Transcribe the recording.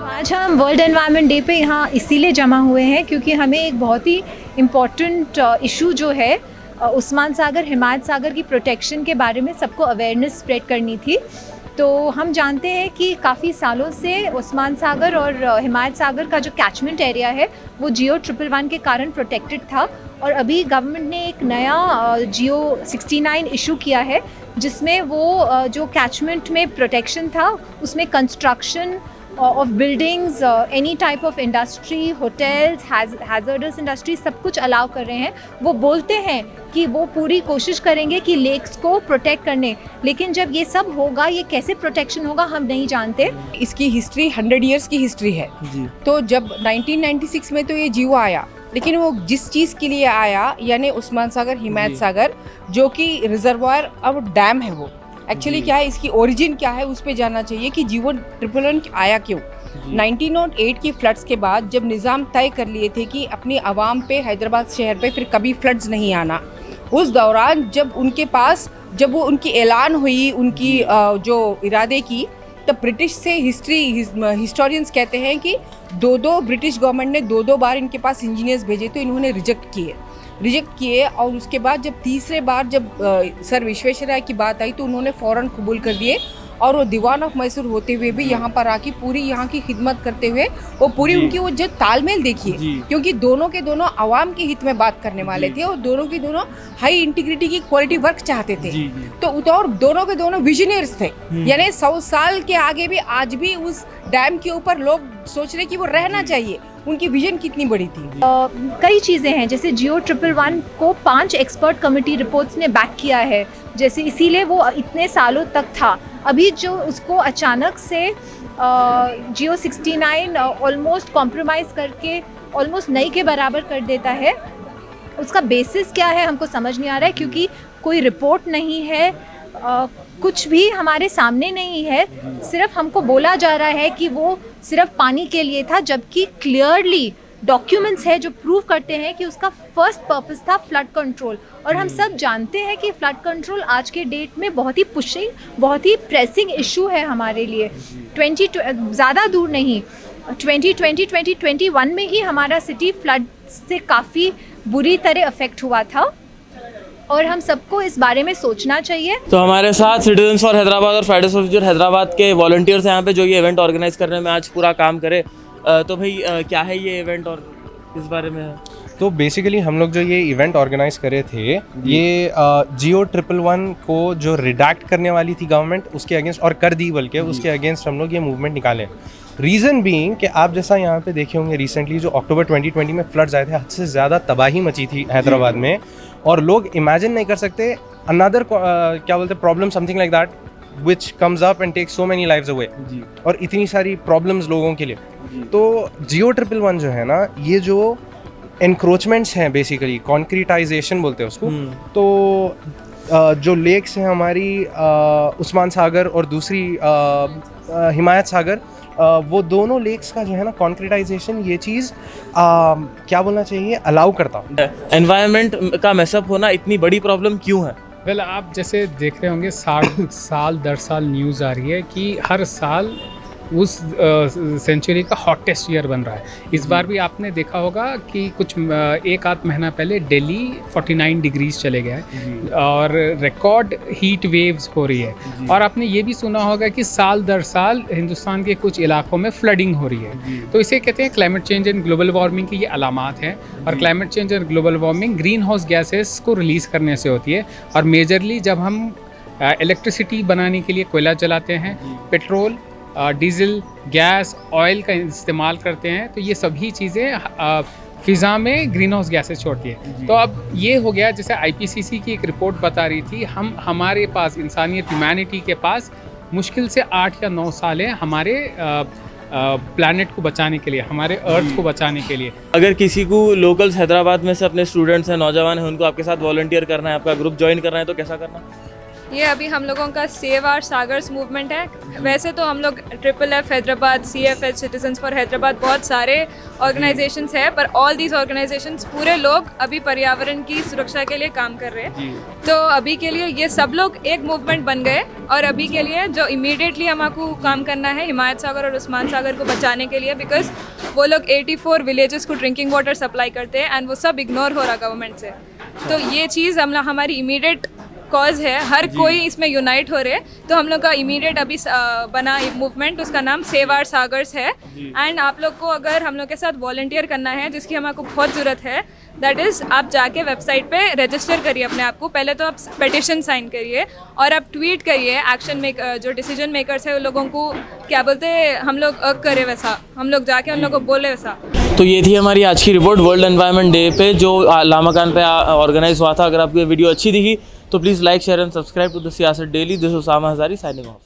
आज हम world environment day पे यहाँ इसीलिए जमा हुए हैं क्योंकि हमें एक बहुत ही इम्पॉर्टेंट इशू जो है उस्मान सागर हिमायत सागर की प्रोटेक्शन के बारे में सबको अवेयरनेस स्प्रेड करनी थी। तो हम जानते हैं कि काफ़ी सालों से उस्मान सागर और हिमायत सागर का जो कैचमेंट एरिया है वो जियो 111 के कारण प्रोटेक्टेड था और अभी गवर्नमेंट ने एक नया जियो 69 इशू किया है जिसमें वो जो कैचमेंट में प्रोटेक्शन था उसमें construction of buildings, any type of industry, hotels, hazardous industry सब कुछ अलाउ कर रहे हैं। वो बोलते हैं कि वो पूरी कोशिश करेंगे कि लेक्स को प्रोटेक्ट करने, लेकिन जब ये सब होगा ये कैसे प्रोटेक्शन होगा हम नहीं जानते। इसकी हिस्ट्री 100 इयर्स की हिस्ट्री है जी। तो जब 1996 में तो ये जियो आया, लेकिन वो जिस चीज़ के लिए आया यानी उस्मान सागर हिमायत सागर जो कि रिजर्वायर अब डैम है वो एक्चुअली क्या है, इसकी ओरिजिन क्या है उस पर जानना चाहिए कि जियो 111 आया क्यों। 1908 की फ्लड्स के बाद जब निज़ाम तय कर लिए थे कि अपनी आवाम पे हैदराबाद शहर पे फिर कभी फ्लड्स नहीं आना, उस दौरान जब वो उनकी ऐलान हुई उनकी जो इरादे की, तब ब्रिटिश से हिस्टोरियंस कहते हैं कि दो ब्रिटिश गवर्नमेंट ने दो बार इनके पास इंजीनियर्स भेजे तो इन्होंने रिजेक्ट किए और उसके बाद जब तीसरे बार जब सर विश्वेश्वरैया की बात आई तो उन्होंने फ़ौरन कबूल कर दिए और वो दीवान ऑफ मैसूर होते हुए भी यहाँ पर आके पूरी यहाँ की खिदमत करते हुए वो पूरी उनकी वो जो तालमेल देखिए, क्योंकि दोनों के दोनों आवाम के हित में बात करने वाले थे और दोनों के दोनों हाई इंटीग्रिटी की क्वालिटी वर्क चाहते थे। तो और दोनों के दोनों विजनर्स थे, यानी 100 साल के आगे भी आज भी उस डैम के ऊपर लोग सोच रहे कि वो रहना चाहिए। उनकी विजन कितनी बड़ी थी। कई चीज़ें हैं जैसे जियो 111 को 5 एक्सपर्ट कमेटी रिपोर्ट्स ने बैक किया है, जैसे इसीलिए वो इतने सालों तक था। अभी जो उसको अचानक से जियो 69 ऑलमोस्ट कॉम्प्रोमाइज़ करके ऑलमोस्ट नई के बराबर कर देता है, उसका बेसिस क्या है हमको समझ नहीं आ रहा है क्योंकि कोई रिपोर्ट नहीं है, कुछ भी हमारे सामने नहीं है। सिर्फ हमको बोला जा रहा है कि वो सिर्फ पानी के लिए था, जबकि क्लियरली डॉक्यूमेंट्स है जो प्रूव करते हैं कि उसका फर्स्ट पर्पस था फ्लड कंट्रोल। और हम सब जानते हैं कि फ्लड कंट्रोल आज के डेट में बहुत ही पुशिंग, बहुत ही प्रेसिंग इशू है हमारे लिए। ज़्यादा दूर नहीं, 2021 में ही हमारा सिटी फ्लड से काफ़ी बुरी तरह अफेक्ट हुआ था और हम सबको इस बारे में सोचना चाहिए। तो हमारे साथ सिटीजन्स फॉर हैदराबाद और फ्राइडेज फॉर फ्यूचर हैदराबाद के वॉलंटियर्स हैं यहाँ पे जो ये इवेंट ऑर्गेनाइज करने में आज पूरा काम करे। तो भाई क्या है ये इवेंट और किस बारे में है? तो बेसिकली हम लोग जो ये इवेंट ऑर्गेनाइज करे थे, ये जियो 111 को जो रिडैक्ट करने वाली थी गवर्नमेंट उसके अगेंस्ट और कर दी, बल्कि उसके अगेंस्ट हम लोग ये मूवमेंट निकाले। रीज़न बीइंग कि आप जैसा यहाँ पे देखे होंगे रिसेंटली जो अक्टूबर 2020 में फ्लड्स आए थे, हद से ज़्यादा तबाही मची थी हैदराबाद में और लोग इमेजिन नहीं कर सकते अनदर क्या बोलते problem something like that which comes up and takes so many lives away और इतनी सारी प्रॉब्लम्स लोगों के लिए। तो जियो 111 जो है ना, ये जो एनक्रोचमेंट्स हैं बेसिकली कॉन्क्रीटाइजेशन बोलते हैं उसको, तो जो लेक्स हैं हमारी उस्मान सागर और दूसरी हिमायत सागर, वो दोनों लेक्स का जो है ना कॉन्क्रीटाइजेशन, ये चीज़ क्या बोलना चाहिए, अलाउ करता। एनवायरनमेंट का मैसअप होना इतनी बड़ी प्रॉब्लम क्यों है? वेल आप जैसे देख रहे होंगे साल दर साल न्यूज़ आ रही है कि हर साल उस सेंचुरी का हॉटेस्ट ईयर बन रहा है। इस बार भी आपने देखा होगा कि कुछ एक आध महीना पहले दिल्ली 49 डिग्रीज चले गया है और रिकॉर्ड हीट वेव्स हो रही है। और आपने ये भी सुना होगा कि साल दर साल हिंदुस्तान के कुछ इलाकों में फ्लडिंग हो रही है। तो इसे कहते हैं climate change and global warming की ये अलामात हैं। और climate change and global warming green house gases को रिलीज़ करने से होती है। और मेजरली जब हम इलेक्ट्रिसिटी बनाने के लिए कोयला जलाते हैं, पेट्रोल, डीजल, गैस, ऑयल का इस्तेमाल करते हैं, तो ये सभी चीज़ें फ़िज़ा में ग्रीन हाउस गैसेस छोड़ती है। तो अब ये हो गया, जैसे IPCC की एक रिपोर्ट बता रही थी, हमारे पास इंसानियत, ह्यूमैनिटी के पास मुश्किल से 8 या 9 साल हैं हमारे प्लैनेट को बचाने के लिए, हमारे अर्थ को बचाने के लिए। अगर किसी को लोकल्स हैदराबाद में से अपने स्टूडेंट्स हैं, नौजवान हैं, उनको आपके साथ वॉलंटियर करना है, आपका ग्रुप ज्वाइन करना है, तो कैसा करना? ये अभी हम लोगों का सेव आवर सागर्स मूवमेंट है। वैसे तो हम लोग FFF Hyderabad, CFH citizens for Hyderabad बहुत सारे ऑर्गेनाइजेशंस है, पर ऑल दीज ऑर्गेनाइजेशंस पूरे लोग अभी पर्यावरण की सुरक्षा के लिए काम कर रहे हैं। तो अभी के लिए ये सब लोग एक मूवमेंट बन गए और अभी के लिए जो इमीडिएटली हमको काम करना है हिमायत सागर और उस्मान सागर को बचाने के लिए, बिकॉज वो लोग 84 विलेजेस को ड्रिंकिंग वाटर सप्लाई करते हैं एंड वो सब इग्नोर हो रहा गवर्नमेंट से। तो ये चीज़ हमारी इमीडिएट कॉज है, हर कोई इसमें यूनाइट हो रहे। तो हम लोग का इमीडिएट अभी बना मूवमेंट, उसका नाम सेव आवर सागर्स है। एंड आप लोग को अगर हम लोग के साथ वॉलंटियर करना है, जिसकी हमको बहुत ज़रूरत है, दैट इज़ आप जाके वेबसाइट पे रजिस्टर करिए अपने आप को। पहले तो आप पेटिशन साइन करिए और आप ट्वीट करिए एक्शन जो डिसीजन मेकर्स है उन लोगों को क्या बोलते हैं, हम लोग करे वैसा, हम लोग जाके उन लोग को बोले वैसा। तो ये थी हमारी आज की रिपोर्ट वर्ल्ड एनवायरनमेंट डे पे जो लामाकान पे ऑर्गेनाइज हुआ था। अगर आपको ये वीडियो अच्छी दिखी तो please like share and subscribe to the Siyasat daily. This Usama Hazari signing of.